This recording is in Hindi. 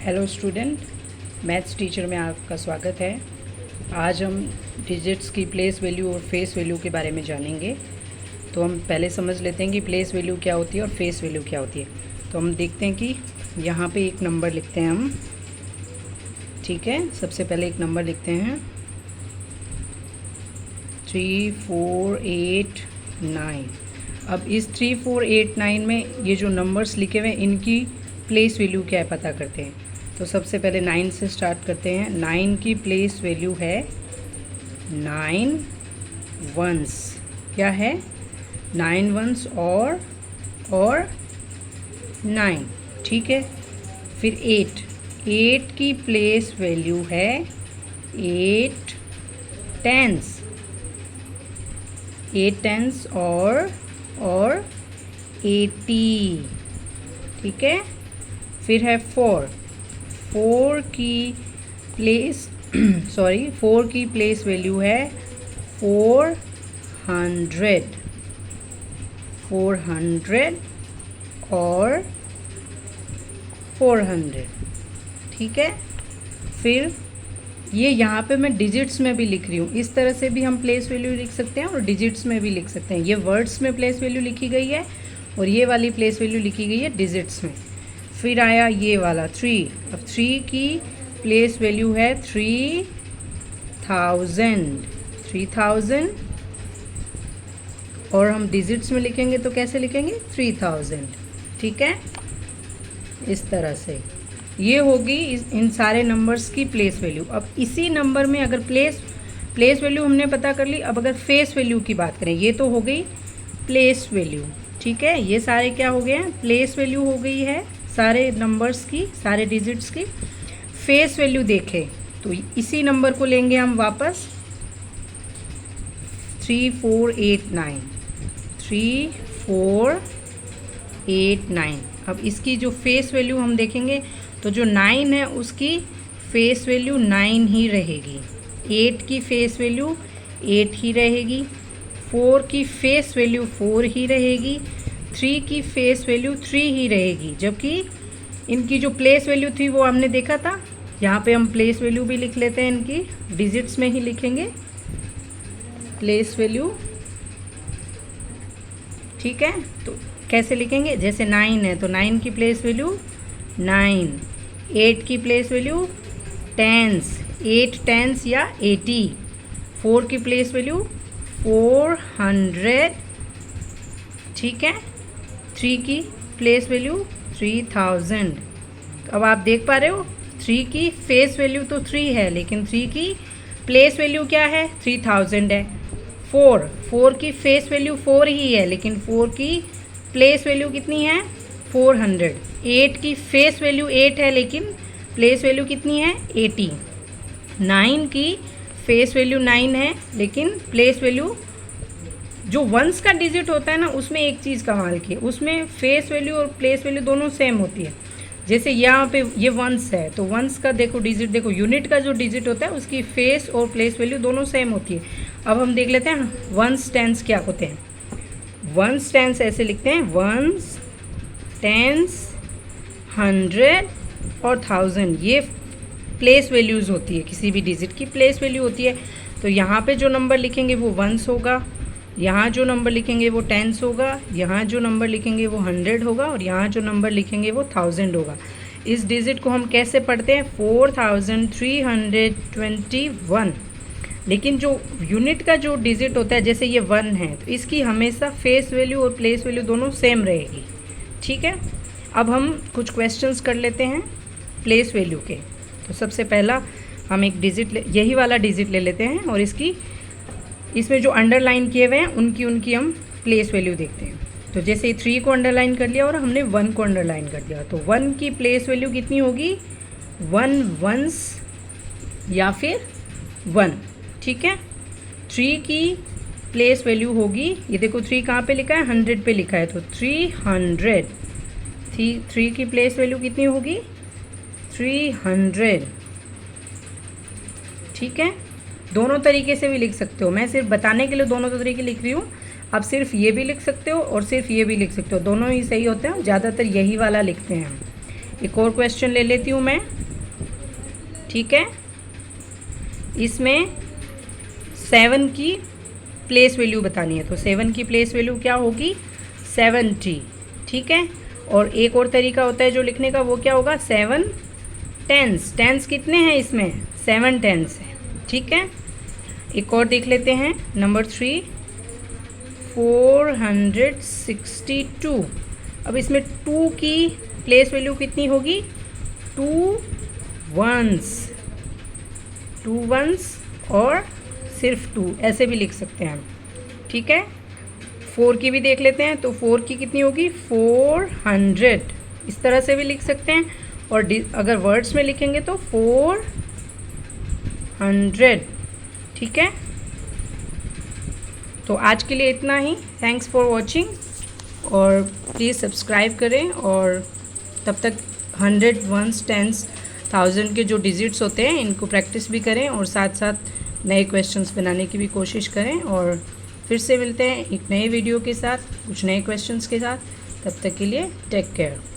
हेलो स्टूडेंट, मैथ्स टीचर में आपका स्वागत है। आज हम डिजिट्स की प्लेस वैल्यू और फेस वैल्यू के बारे में जानेंगे। तो हम पहले समझ लेते हैं कि प्लेस वैल्यू क्या होती है और फेस वैल्यू क्या होती है। तो हम देखते हैं कि यहाँ पे एक नंबर लिखते हैं हम, ठीक है। सबसे पहले एक नंबर लिखते हैं 3489। अब इस 3489 में ये जो नंबर्स लिखे हुए हैं इनकी प्लेस वैल्यू क्या है पता करते हैं। तो सबसे पहले 9 से स्टार्ट करते हैं। 9 की प्लेस वैल्यू है 9 वंस। क्या है? 9 वंस और 9, ठीक है। फिर 8 की प्लेस वैल्यू है 8 टेंस। 8 टेंस और 80, ठीक है। फिर है 4 की प्लेस 4 की प्लेस वैल्यू है 400 और 400, ठीक है। फिर ये यहाँ पे मैं डिजिट्स में भी लिख रही हूँ। इस तरह से भी हम प्लेस वैल्यू लिख सकते हैं और डिजिट्स में भी लिख सकते हैं। ये वर्ड्स में प्लेस वैल्यू लिखी गई है और ये वाली प्लेस वैल्यू लिखी गई है डिजिट्स में। फिर आया ये वाला 3। अब 3 की प्लेस वैल्यू है 3000 और हम डिजिट्स में लिखेंगे तो कैसे लिखेंगे? 3000, ठीक है। इस तरह से ये होगी इन सारे नंबर्स की प्लेस वैल्यू। अब इसी नंबर में अगर प्लेस वैल्यू हमने पता कर ली, अब अगर फेस वैल्यू की बात करें, ये तो हो गई प्लेस वैल्यू, ठीक है। ये सारे क्या हो गए हैं? प्लेस वैल्यू हो गई है सारे नंबर्स की, सारे डिजिट्स की। फेस वैल्यू देखें तो इसी नंबर को लेंगे हम वापस 3489। अब इसकी जो फेस वैल्यू हम देखेंगे तो जो 9 है उसकी फेस वैल्यू 9 ही रहेगी। 8 की फेस वैल्यू 8 ही रहेगी। 4 की फेस वैल्यू 4 ही रहेगी। 3 की फेस वैल्यू 3 ही रहेगी। जबकि इनकी जो प्लेस वैल्यू थी वो हमने देखा था। यहाँ पे हम प्लेस वैल्यू भी लिख लेते हैं, इनकी डिजिट्स में ही लिखेंगे प्लेस वैल्यू, ठीक है। तो कैसे लिखेंगे? जैसे 9 है तो 9 की प्लेस वैल्यू 9, 8 की प्लेस वैल्यू टेंस, 8 टेंस या 80। 4 की प्लेस वैल्यू 400, ठीक है। 3 की प्लेस वैल्यू 3000। अब आप देख पा रहे हो 3 की फेस वैल्यू तो 3 है, लेकिन 3 की प्लेस वैल्यू क्या है? 3000 है। 4 की फेस वैल्यू 4 ही है, लेकिन 4 की प्लेस वैल्यू कितनी है? 400। 8 की फेस वैल्यू 8 है, लेकिन प्लेस वैल्यू कितनी है? 80। 9 की फेस वैल्यू 9 है, लेकिन प्लेस वैल्यू, जो वंस का डिजिट होता है ना, उसमें एक चीज़ कमाल की, उसमें फेस वैल्यू और प्लेस वैल्यू दोनों सेम होती है। जैसे यहाँ पे ये वंस है तो वंस का देखो डिजिट, देखो यूनिट का जो डिजिट होता है उसकी फेस और प्लेस वैल्यू दोनों सेम होती है। अब हम देख लेते हैं वंस टेंस क्या होते हैं। वंस टेंस ऐसे लिखते हैं, वंस टेंस 100 और 1000, ये प्लेस वैल्यूज़ होती है। किसी भी डिजिट की प्लेस वैल्यू होती है। तो यहाँ पे जो नंबर लिखेंगे वो वंस होगा, यहाँ जो नंबर लिखेंगे वो टेंस होगा, यहाँ जो नंबर लिखेंगे वो 100 होगा और यहाँ जो नंबर लिखेंगे वो 1000 होगा। इस डिजिट को हम कैसे पढ़ते हैं? 4321। लेकिन जो यूनिट का जो डिजिट होता है, जैसे ये 1 है, तो इसकी हमेशा फेस वैल्यू और प्लेस वैल्यू दोनों सेम रहेगी, ठीक है। अब हम कुछ क्वेश्चंस कर लेते हैं प्लेस वैल्यू के। तो सबसे पहला हम एक डिजिट यही वाला डिजिट ले लेते हैं और इसमें जो अंडरलाइन किए हुए हैं उनकी हम प्लेस वैल्यू देखते हैं। तो जैसे 3 को अंडरलाइन कर लिया और हमने 1 को अंडरलाइन कर दिया, तो 1 की प्लेस वैल्यू कितनी होगी? 1 वंस या फिर 1, ठीक है। 3 की प्लेस वैल्यू होगी, ये देखो 3 कहाँ पे लिखा है? 100 पे लिखा है, तो 300। 3 की प्लेस वैल्यू कितनी होगी? 300, ठीक है। दोनों तरीके से भी लिख सकते हो, मैं सिर्फ बताने के लिए दोनों तरीके लिख रही हूँ। आप सिर्फ ये भी लिख सकते हो और सिर्फ ये भी लिख सकते हो, दोनों ही सही होते हैं। ज़्यादातर यही वाला लिखते हैं हम। एक और क्वेश्चन ले लेती हूँ मैं, ठीक है। इसमें 7 की प्लेस वैल्यू बतानी है, तो 7 की प्लेस वैल्यू क्या होगी, 70, ठीक है। और एक और तरीका होता है जो लिखने का, वो क्या होगा, 7 टेंस। टेंस कितने हैं इसमें, 7 टेंस है, ठीक है। एक और देख लेते हैं, नंबर 3, 462। अब इसमें 2 की प्लेस वैल्यू कितनी होगी, 2 वंस और सिर्फ 2, ऐसे भी लिख सकते हैं हम, ठीक है। 4 की भी देख लेते हैं, तो 4 की कितनी होगी, 400, इस तरह से भी लिख सकते हैं। और अगर वर्ड्स में लिखेंगे तो 400, ठीक है। तो आज के लिए इतना ही, थैंक्स फॉर वॉचिंग, और प्लीज़ सब्सक्राइब करें। और तब तक 100, 1s, 10s, 1000 के जो डिजिट्स होते हैं इनको प्रैक्टिस भी करें, और साथ साथ नए क्वेश्चंस बनाने की भी कोशिश करें। और फिर से मिलते हैं एक नए वीडियो के साथ, कुछ नए क्वेश्चंस के साथ। तब तक के लिए टेक केयर।